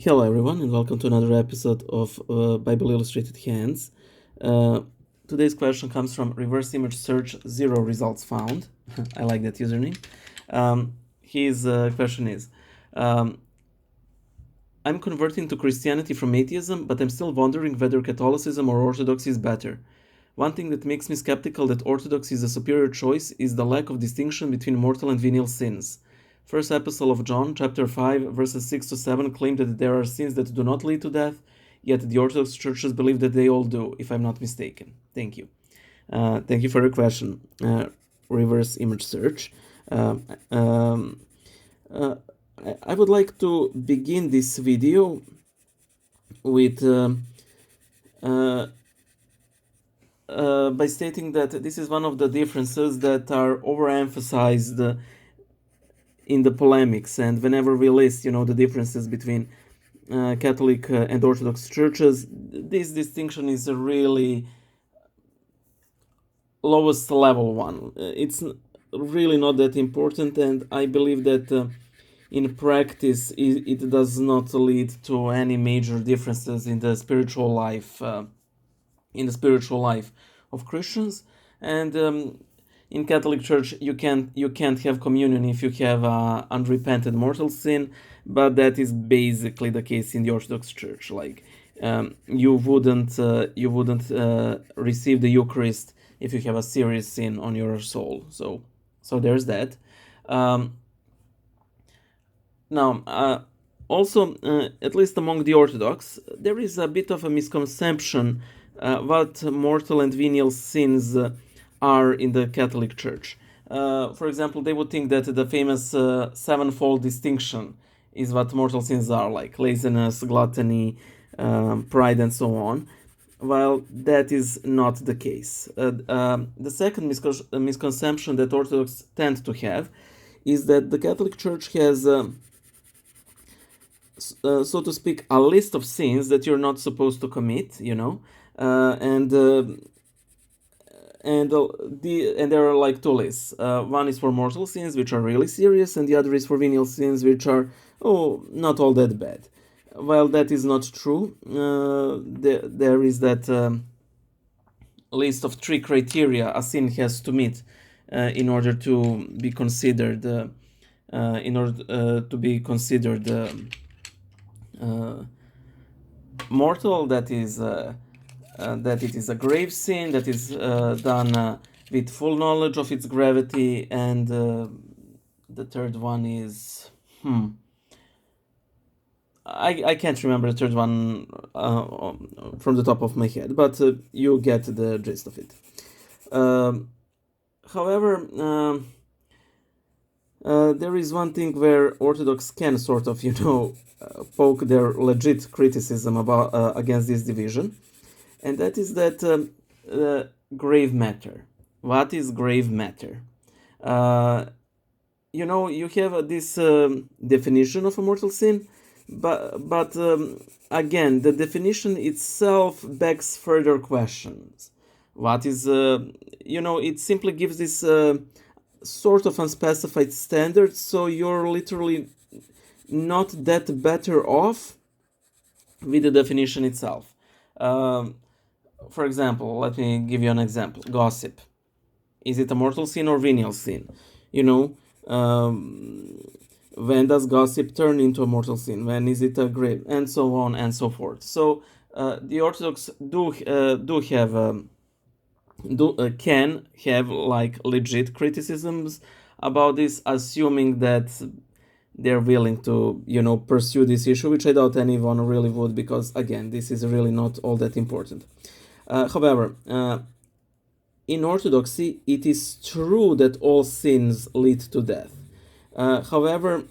Hello everyone and welcome to another episode of Bible Illustrated Hands. Uh, Today's question comes from reverse image search 0 results found. I like that username. His question is, I'm converting to Christianity from atheism, but I'm still wondering whether Catholicism or Orthodox is better. One thing that makes me skeptical that Orthodox is a superior choice is the lack of distinction between mortal and venial sins. First epistle of John, chapter 5, verses 6 to 7 claim that there are sins that do not lead to death, yet the Orthodox churches believe that they all do, if I'm not mistaken. Thank you. Thank you for your question, reverse image search. I would like to begin this video with by stating that this is one of the differences that are overemphasized in the polemics, and whenever we list, the differences between Catholic and Orthodox churches, this distinction is a really lowest level one. It's really not that important, and I believe that in practice it does not lead to any major differences in the spiritual life of Christians. And in Catholic Church, you can't have communion if you have unrepented mortal sin, but that is basically the case in the Orthodox Church. Like you wouldn't receive the Eucharist if you have a serious sin on your soul. So there's that. Now, also, at least among the Orthodox, there is a bit of a misconception what mortal and venial sins are in the Catholic Church. For example, they would think that the famous sevenfold distinction is what mortal sins are, like laziness, gluttony, pride, and so on. While that is not the case. The second misconception that Orthodox tend to have is that the Catholic Church has, so to speak, a list of sins that you're not supposed to commit, and there are like two lists. One is for mortal sins, which are really serious, and the other is for venial sins, which are not all that bad. While that is not true, there is that list of 3 criteria a sin has to meet in order to be considered mortal. That is that it is a grave sin, that is done with full knowledge of its gravity, and the third one is I can't remember the third one from the top of my head, but you get the gist of it. However, there is one thing where Orthodox can sort of, poke their legit criticism about against this division, and that is that grave matter. What is grave matter? You have this definition of a mortal sin, but again, the definition itself begs further questions. What is, it simply gives this sort of unspecified standard, so you're literally not that better off with the definition itself. For example, let me give you an example. Gossip. Is it a mortal sin or venial sin? When does gossip turn into a mortal sin? When is it a grave? And so on and so forth. So the Orthodox can have like legit criticisms about this, assuming that they're willing to pursue this issue, which I doubt anyone really would, because again, this is really not all that important. However, in Orthodoxy, it is true that all sins lead to death. However,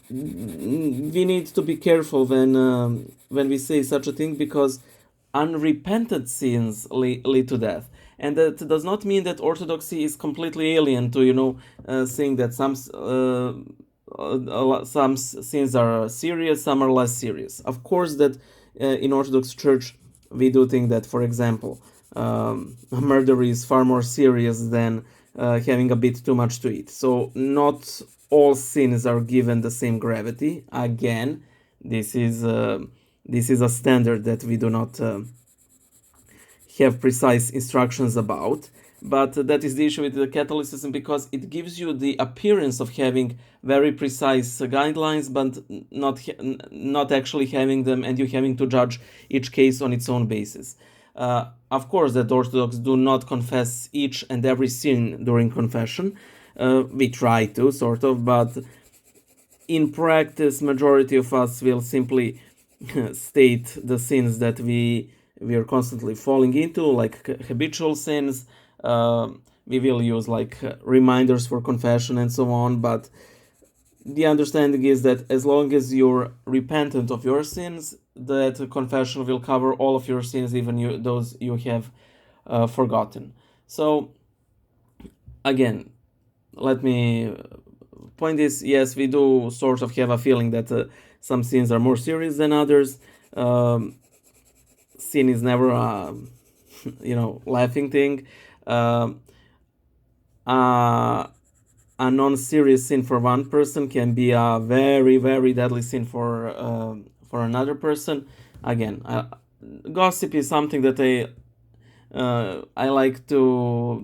we need to be careful when we say such a thing, because unrepented sins lead to death, and that does not mean that Orthodoxy is completely alien to saying that some sins are serious, some are less serious. Of course, that in Orthodox Church we do think that, for example, murder is far more serious than having a bit too much to eat. So not all sins are given the same gravity. Again, this is a standard that we do not have precise instructions about, but that is the issue with the Catholicism, because it gives you the appearance of having very precise guidelines, but not actually having them, and you having to judge each case on its own basis. Of course, that Orthodox do not confess each and every sin during confession. We try to, sort of, but in practice, majority of us will simply state the sins that we are constantly falling into, like habitual sins. We will use like reminders for confession and so on, but the understanding is that as long as you're repentant of your sins, that confession will cover all of your sins, even those you have forgotten. So again, let me point this: yes, we do sort of have a feeling that some sins are more serious than others. Sin is never a laughing thing. A non-serious sin for one person can be a very, very deadly sin for another person. Again, gossip is something that I like to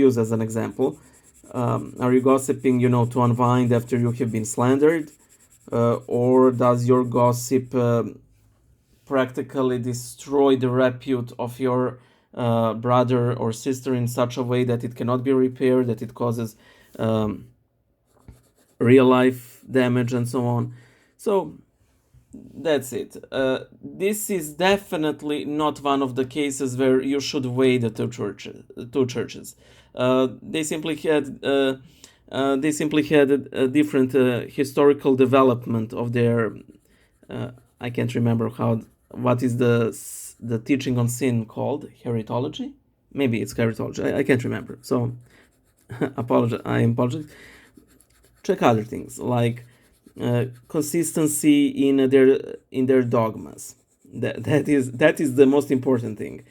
use as an example. Are you gossiping, to unwind after you have been slandered, or does your gossip practically destroy the repute of your brother or sister in such a way that it cannot be repaired, that it causes real life damage and so on? So that's it. This is definitely not one of the cases where you should weigh the two churches. They simply had a different historical development of their. I can't remember what is the teaching on sin called. Heritology? Maybe it's heritology. I can't remember. So I apologize. Check other things like consistency in their dogmas. That is the most important thing.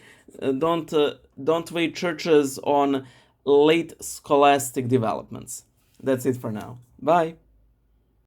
Don't weigh churches on late scholastic developments. That's it for now. Bye.